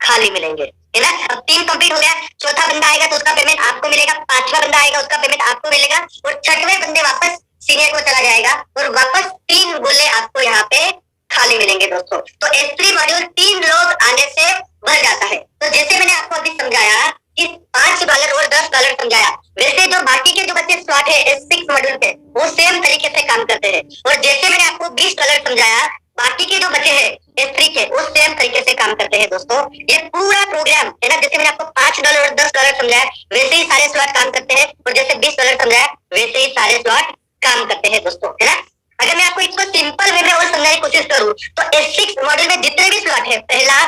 खाली मिलेंगे, है ना। अब 3 कंप्लीट हो गया, चौथा बंदा आएगा तो उसका पेमेंट आपको मिलेगा, 5वां बंदा आएगा उसका पेमेंट आपको मिलेगा, और 6वें बंदे वापस सीनियर को चला जाएगा, और वापस 3 गोले आपको यहाँ पे खाली मिलेंगे दोस्तों। तो S3 मॉड्यूल 3 लोग आने से भर जाता है। तो जैसे मैंने आपको अभी समझाया कि $5 और $10 समझाया, वैसे जो बाकी के जो बच्चे स्लॉट है S6 मॉड्यूल पे, वो सेम तरीके से काम करते हैं। और जैसे मैंने आपको $20 समझाया, बाकी के जो बचे हैं S3 के, वो सेम तरीके से काम करते हैं दोस्तों। ये पूरा प्रोग्राम है ना, जैसे मैंने आपको $5 और $10 समझाया वैसे ही सारे स्लॉट काम करते हैं, और जैसे $20 समझाया वैसे ही सारे स्लॉट काम करते हैं दोस्तों, है ना। अगर मैं आपको इसको सिंपल वे में और समझाने की कोशिश करूं तो S6 मॉड्यूल में जितने भी स्लॉट है, पहला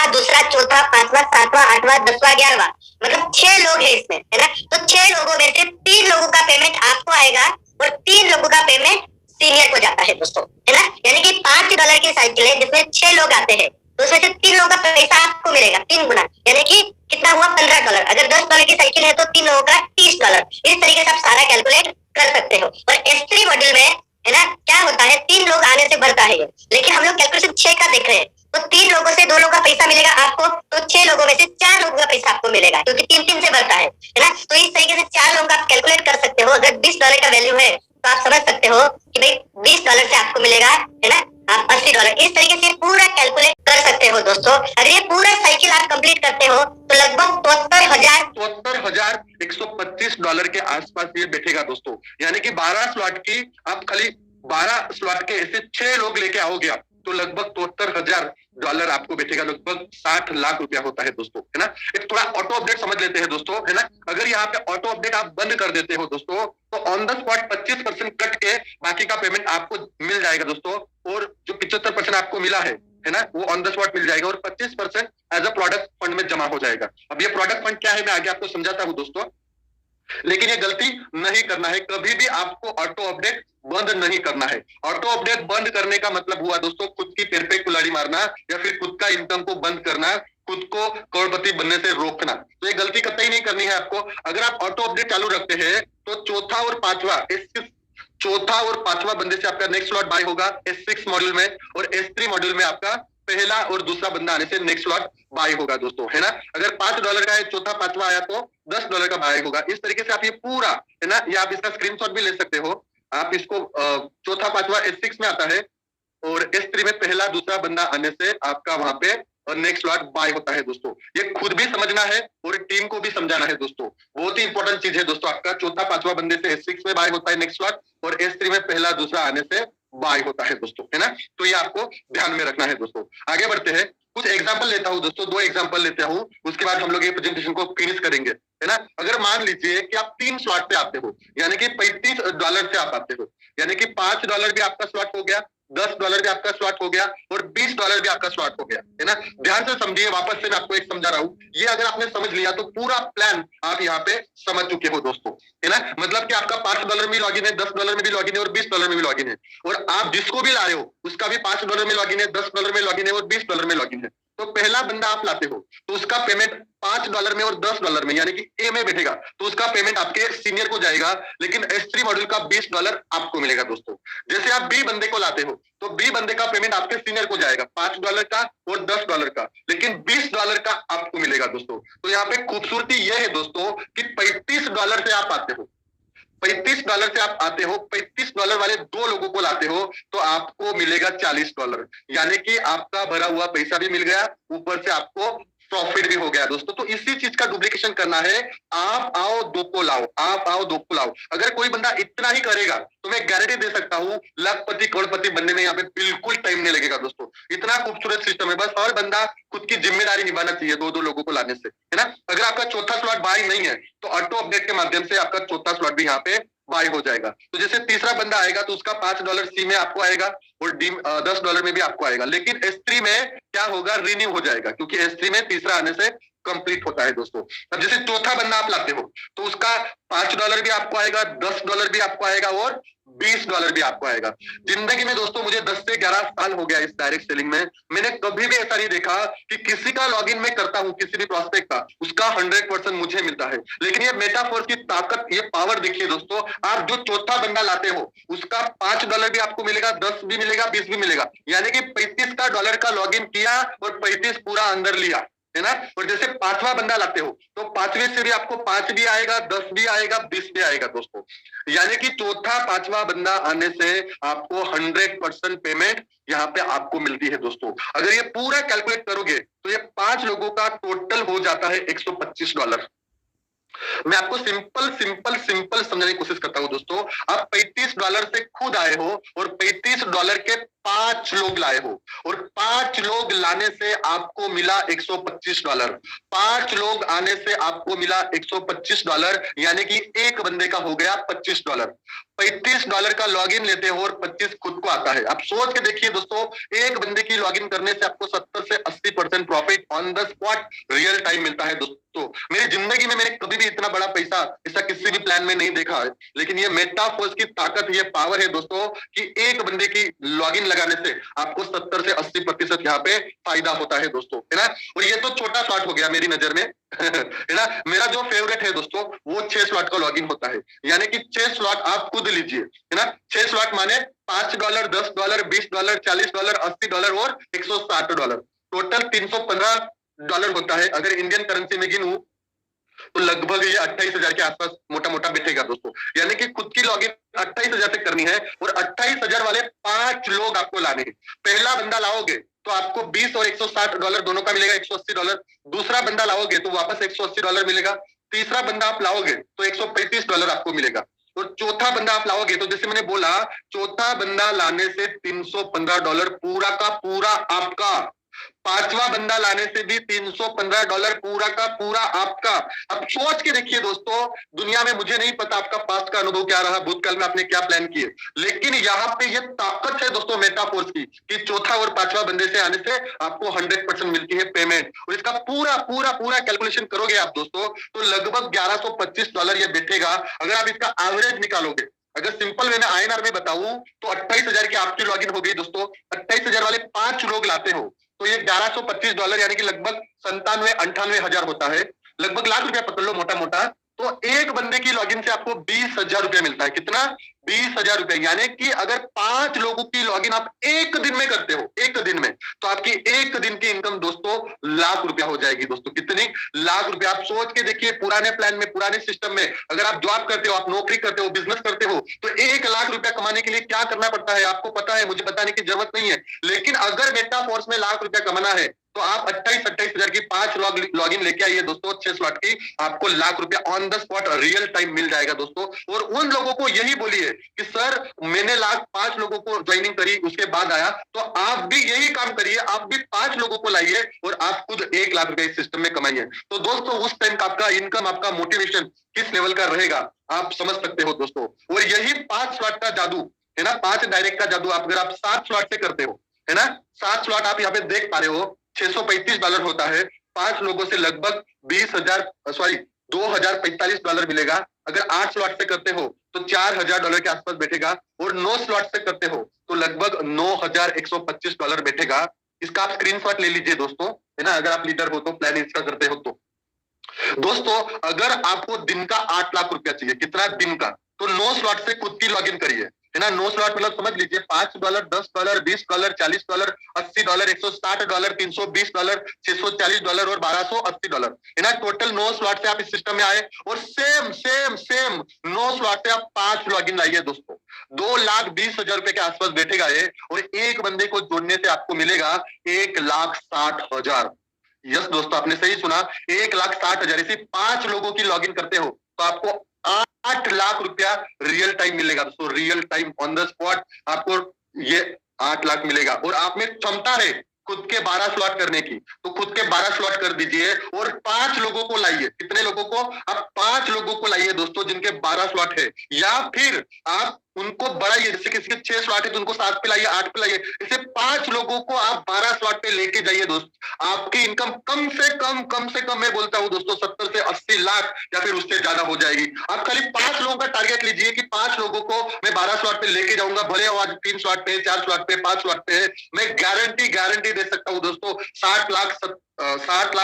दूसरा चौथा पांचवा सातवां आठवां 10वां 11वां, मतलब 6 लोग हैं इसमें, है ना। तो 6 लोगों में से 3 लोगों का पेमेंट आपको आएगा और 3 लोगों का पेमेंट सीनियर को जाता है दोस्तों, है ना। यानी कि $5 की साइकिल है जिसमें 6 लोग आते हैं, तो उसमें से 3 लोगों का पैसा आपको मिलेगा 3 गुना, यानी कि कितना हुआ $15। अगर $10 की साइकिल है तो 3 लोगों का $30। इस तरीके से आप सारा कैलकुलेट कर सकते हो। और S3 मॉड्यूल में, है ना, क्या होता है 3 लोग आने से बढ़ता है ये, लेकिन हम लोग कैलकुलेशन 6 का देख रहे हैं, तो 3 लोगों से 2 लोगों का पैसा मिलेगा आपको, तो 6 लोगों में से 4 लोगों का पैसा आपको मिलेगा, क्योंकि 3-3 से बढ़ता है ना। तो इस तरीके से 4 लोगों का आप कैलकुलेट कर सकते हो। अगर $20 का वैल्यू है तो आप समझ सकते हो कि भाई $20 से आपको मिलेगा, है ना, आप $80। इस तरीके से पूरा कैलकुलेट कर सकते हो दोस्तों। अगर ये पूरा साइकिल आप कंप्लीट करते हो तो लगभग $72,125 के आसपास ये बैठेगा दोस्तों। यानी कि 12 स्लॉट की आप खाली 12 स्लॉट के ऐसे 6 लोग लेके आओगे आप, तो लगभग $72,000 आपको बैठेगा, लगभग 60 लाख रुपया होता है दोस्तों, है ना। एक थोड़ा ऑटो अपडेट समझ लेते हैं दोस्तों, है ना। अगर यहाँ पे ऑटो अपडेट आप बंद कर देते हो दोस्तों, तो ऑन द स्पॉट 25% कट के बाकी का पेमेंट आपको मिल जाएगा दोस्तों, और जो 75% आपको मिला है ना, वो ऑन द स्पॉट मिल जाएगा, और 25% एज अ प्रोडक्ट फंड में जमा हो जाएगा। अब ये प्रोडक्ट फंड क्या है मैं आगे आपको समझाता हूँ दोस्तों, लेकिन ये गलती नहीं करना है, कभी भी आपको ऑटो अपडेट बंद नहीं करना है। ऑटो अपडेट बंद करने का मतलब हुआ दोस्तों खुद की पैर पे कुल्हाड़ी मारना, या फिर खुद का इनकम को बंद करना, खुद को करोड़पति बनने से रोकना। तो ये गलती कतई नहीं करनी है आपको। अगर आप ऑटो अपडेट चालू रखते हैं तो चौथा और पांचवा बंदे से आपका नेक्स्ट स्लॉट बाय होगा S6 मॉड्यूल में, और S3 मॉड्यूल में आपका पहला और दूसरा बंदा आने से नेक्स्ट स्लॉट बाय होगा दोस्तों, है ना। अगर $5 का है, चौथा पांचवा आया तो $10 का बाय होगा। इस तरीके से आप ये पूरा, है ना, ये आप इसका स्क्रीनशॉट भी ले सकते हो। आप इसको चौथा पांचवा S6 में आता है, और S3 में पहला दूसरा बंदा आने से आपका वहां पे नेक्स्ट स्लॉट बाय होता है दोस्तों। ये खुद भी समझना है और टीम को भी समझाना है दोस्तों, बहुत ही इंपॉर्टेंट चीज है दोस्तों। आपका चौथा पांचवा बंदे से S6 में बाय होता है नेक्स्ट स्लॉट, और S3 में पहला दूसरा आने से बाय होता है दोस्तों, है ना। तो ये आपको ध्यान में रखना है दोस्तों। आगे बढ़ते हैं, कुछ एग्जांपल लेता हूं दोस्तों, 2 एग्जांपल लेता हूं, उसके बाद हम लोग ये प्रेजेंटेशन को फिनिश करेंगे, है ना। अगर मान लीजिए कि आप 3 स्लॉट पे आते हो, यानी कि $35 से आप आते हो, यानी कि $5 भी आपका स्लॉट हो गया, $10 भी आपका स्लॉट हो गया, और $20 भी आपका स्लॉट हो गया, है ना। ध्यान से समझिए, वापस से मैं आपको एक समझा रहा हूँ। ये अगर आपने समझ लिया तो पूरा प्लान आप यहाँ पे समझ चुके हो दोस्तों, है ना। मतलब कि आपका $5 में लॉगिन है, $10 में भी लॉगिन है, और $20 में भी लॉगिन है, और आप जिसको भी ला रहे हो उसका भी $5 में लॉगिन है, $10 में लॉगिन है, और $20 में लॉगिन है। तो पहला बंदा आप लाते हो तो उसका पेमेंट $5 में और $10 में, यानी कि ए में बैठेगा, तो उसका पेमेंट आपके सीनियर को जाएगा, लेकिन S3 मॉड्यूल का $20 आपको मिलेगा दोस्तों। जैसे आप बी बंदे को लाते हो तो बी बंदे का पेमेंट आपके सीनियर को जाएगा $5 का और $10 का, लेकिन $20 का आपको मिलेगा दोस्तों। तो यहाँ पे खूबसूरती यह है दोस्तों कि $35 से आप आते हो, $35 से आप आते हो, $35 वाले 2 लोगों को लाते हो तो आपको मिलेगा $40, यानी कि आपका भरा हुआ पैसा भी मिल गया, ऊपर से आपको प्रॉफिट भी हो गया दोस्तों। तो इसी चीज का डुप्लीकेशन करना है, आप आओ 2 को लाओ, आप आओ 2 को लाओ। अगर कोई बंदा इतना ही करेगा तो मैं गारंटी दे सकता हूँ लाखपति करोड़पति बनने में यहाँ पे बिल्कुल टाइम नहीं लगेगा दोस्तों। इतना खूबसूरत सिस्टम है, बस हर बंदा खुद की जिम्मेदारी निभाना चाहिए 2-2 लोगों को लाने से, है ना। अगर आपका चौथा स्लॉट बाय नहीं है तो ऑटो अपडेट के माध्यम से आपका चौथा स्लॉट भी यहाँ पे बाय हो जाएगा। तो जैसे तीसरा बंदा आएगा तो उसका $5 सी में आपको आएगा, और $10 में भी आपको आएगा, लेकिन S3 में क्या होगा, रिन्यू हो जाएगा, क्योंकि S3 में तीसरा आने से कंप्लीट होता है दोस्तों। अब जैसे चौथा बंदा आप लाते हो तो उसका $5 भी आपको आएगा, $10 भी आपको आएगा, और $20 भी आपको आएगा। जिंदगी में दोस्तों मुझे 10 से 11 साल हो गया इस डायरेक्ट सेलिंग में, मैंने कभी भी ऐसा नहीं देखा कि किसी का लॉगिन मैं करता हूं, किसी भी प्रोस्पेक्ट का, उसका 100% मुझे मिलता है। लेकिन ये मेटाफोर्स की ताकत, ये पावर देखिए दोस्तों। आप जो चौथा बंदा लाते हो उसका $5 भी आपको मिलेगा, 10 भी मिलेगा, 20 भी मिलेगा, यानी कि $35 का लॉगिन किया और 35 पूरा अंदर लिया, है ना। और जैसे पांचवा बंदा लाते हो तो पांचवें से भी आपको 5 भी आएगा, 10 भी आएगा, 20 भी आएगा दोस्तों। यानी कि चौथा पांचवा बंदा आने से आपको 100% पेमेंट यहाँ पे आपको मिलती है दोस्तों। अगर ये पूरा कैलकुलेट करोगे तो ये 5 लोगों का टोटल हो जाता है $125। मैं आपको सिंपल सिंपल सिंपल समझाने की कोशिश करता हूं दोस्तों। आप $35 से खुद आए हो और $35 के 5 लोग लाए हो, और 5 लोग लाने से आपको मिला $125। 5 लोग आने से आपको मिला $125, यानी कि एक बंदे का हो गया $25। $35 का लॉगिन लेते हो और 25 खुद को आता है। आप सोच के देखिए दोस्तों, एक बंदे की लॉगिन करने से आपको 70 से 80% profit on the spot real time मिलता है दोस्तों। मेरी जिंदगी में मैंने कभी भी इतना बड़ा पैसा ऐसा किसी भी प्लान में नहीं देखा है, लेकिन ये मेटाफोर्स की ताकत, ये पावर है दोस्तों कि एक बंदे की लॉगिन लगाने से आपको 70 से 80% यहाँ पे फायदा होता है दोस्तों, है ना। और ये तो छोटा स्लॉट हो गया मेरी नजर में है ना। मेरा जो फेवरेट है दोस्तों वो 6 स्लॉट का लॉगिन होता है, यानी कि 6 स्लॉट आप खुद लीजिए, है ना। 6 स्लॉट माने $5, $10, $20, $40, $80 और $160, टोटल $315 होता है। अगर इंडियन करेंसी में गिनूं तो लगभग ये 28,000 के आसपास मोटा मोटा बैठेगा दोस्तों, यानी कि खुद की लॉगिन 28,000 तक करनी है और 28,000 वाले 5 लोग आपको लाने हैं। पहला बंदा लाओगे तो आपको 20 और $160 दोनों का मिलेगा, $180। दूसरा बंदा लाओगे तो वापस $180 मिलेगा। तीसरा बंदा आप लाओगे तो $135 आपको मिलेगा। और चौथा बंदा आप लाओगे तो जैसे मैंने बोला, चौथा बंदा लाने से $315 पूरा का पूरा आपका। पांचवा बंदा लाने से भी $315 पूरा का पूरा आपका। अब सोच के देखिए दोस्तों, दुनिया में मुझे नहीं पता आपका पास्ट का अनुभव क्या रहा, भूतकाल में आपने क्या प्लान किए, लेकिन यहाँ पे ये ताकत है दोस्तों मेटाफोर्स की कि चौथा और पांचवा बंदे से आने से आपको 100% मिलती है पेमेंट। और इसका पूरा पूरा पूरा कैलकुलेशन करोगे आप दोस्तों तो लगभग $1125 ये बैठेगा। अगर आप इसका एवरेज निकालोगे, अगर सिंपल मैंने INR में बताऊं तो 28,000 की आपकी लॉगिन हो गई दोस्तों। 28,000 वाले 5 लोग लाते हो तो ये $1125 यानी कि लगभग 97-98 हजार होता है। लगभग लाख रुपया पकड़ लो मोटा मोटा। तो एक बंदे की लॉगिन से आपको 20,000 रुपया मिलता है। कितना? 20,000 रुपया। यानी कि अगर 5 लोगों की लॉगिन आप एक दिन में करते हो, एक दिन में, तो आपकी एक दिन की इनकम दोस्तों लाख रुपया हो जाएगी दोस्तों। कितनी? लाख रुपया। आप सोच के देखिए, पुराने प्लान में, पुराने सिस्टम में अगर आप जॉब करते हो, आप नौकरी करते हो, बिजनेस करते हो, तो 1 लाख रुपया कमाने के लिए क्या करना पड़ता है आपको पता है, मुझे बताने की जरूरत नहीं है। लेकिन अगर मेटाफोर्स में लाख रुपया कमाना है तो आप 28,000 की 5 लॉगिन लेके आइए दोस्तों, 6 स्लॉट की, आपको लाख रुपया on the spot real time मिल जाएगा दोस्तों। और उन लोगों को यही बोलिए कि सर मैंने 5 लोगों को ज्वाइनिंग करी उसके बाद आया, तो आप भी यही काम करिए, आप भी 5 लोगों को लाइए और आप खुद 1 लाख रुपए इस सिस्टम में कमाइए। तो दोस्तों उस टाइम का आपका इनकम, आपका मोटिवेशन किस लेवल का रहेगा आप समझ सकते हो दोस्तों। और यही 5 स्लॉट का जादू है ना, 5 डायरेक्ट का जादू आप अगर आप 7 स्लॉट से करते हो, है ना, 7 स्लॉट आप यहाँ पे देख पा रहे हो, $635 होता है। 5 लोगों से लगभग $2,045 मिलेगा। अगर 8 स्लॉट से करते हो तो $4,000 के आसपास बैठेगा। और 9 स्लॉट से करते हो तो लगभग $9,125 बैठेगा। इसका आप स्क्रीनशॉट ले लीजिए दोस्तों, है ना, अगर आप लीडर हो तो, प्लान इसका करते हो तो। दोस्तों अगर आपको दिन का 8 लाख रुपया चाहिए, कितना दिन का, तो 9 स्लॉट से खुद की लॉगिन करिए, है ना। 9 स्लॉट मतलब समझ लीजिए $5, $10, $20, $40, $80, $160, $320, $640 और $1,280, है ना। टोटल 9 स्लॉट से आप इस सिस्टम में आए और सेम सेम सेम 9 स्लॉट से आप 5 लॉगिन लाइए दोस्तों। 2,20,000 रुपए के आसपास बैठेगा ये। और एक बंदे को जोड़ने से आपको मिलेगा 1,60,000। यस दोस्तों, आपने सही सुना, 1,60,000। इसी 5 लोगों की लॉगिन करते हो तो आपको 8 लाख रुपया रियल टाइम मिलेगा दोस्तों। Real time on the spot आपको ये 8 लाख मिलेगा। और आप में क्षमता है खुद के 12 स्लॉट करने की, तो खुद के 12 स्लॉट कर दीजिए और 5 लोगों को लाइए। कितने लोगों को? आप 5 लोगों को लाइए दोस्तों जिनके 12 स्लॉट है, या फिर आप उनको बढ़ाइए। जैसे किसी के 6 स्लॉट है तो उनको 7 पे लाइए, 8 पे लाइए। इसे 5 लोगों को आप 12 स्लॉट पे लेके जाइए दोस्त। आपकी इनकम कम से कम मैं बोलता हूं दोस्तों 70 से 80 लाख या फिर उससे ज्यादा हो जाएगी। आप खाली 5 लोगों का टारगेट लीजिए कि 5 लोगों को मैं 12 स्लॉट पे लेके जाऊंगा, भले आज 3 स्लॉट पे, 4 स्लॉट पे, 5 स्लॉट पे है, मैं गारंटी दे सकता हूं दोस्तों 60 लाख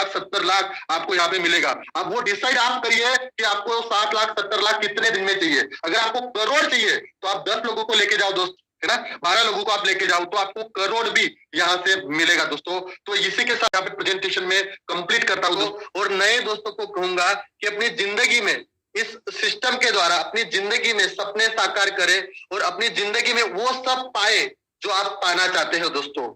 70 लाख आपको यहाँ पे मिलेगा। अब वो डिसाइड आप करिए कि आपको 60 लाख 70 लाख कितने दिन में चाहिए। अगर आपको करोड़ चाहिए तो आप 10 लोगों को लेके जाओ दोस्त, है ना, 12 लोगों को आप लेके जाओ तो आपको करोड़ भी यहाँ से मिलेगा दोस्तों। तो इसी के साथ यहाँ पे प्रेजेंटेशन में कंप्लीट करता हूँ दोस्तों। और नए दोस्तों को कहूंगा कि अपनी जिंदगी में इस सिस्टम के द्वारा अपनी जिंदगी में सपने साकार करें और अपनी जिंदगी में वो सब पाए जो आप पाना चाहते हो दोस्तों।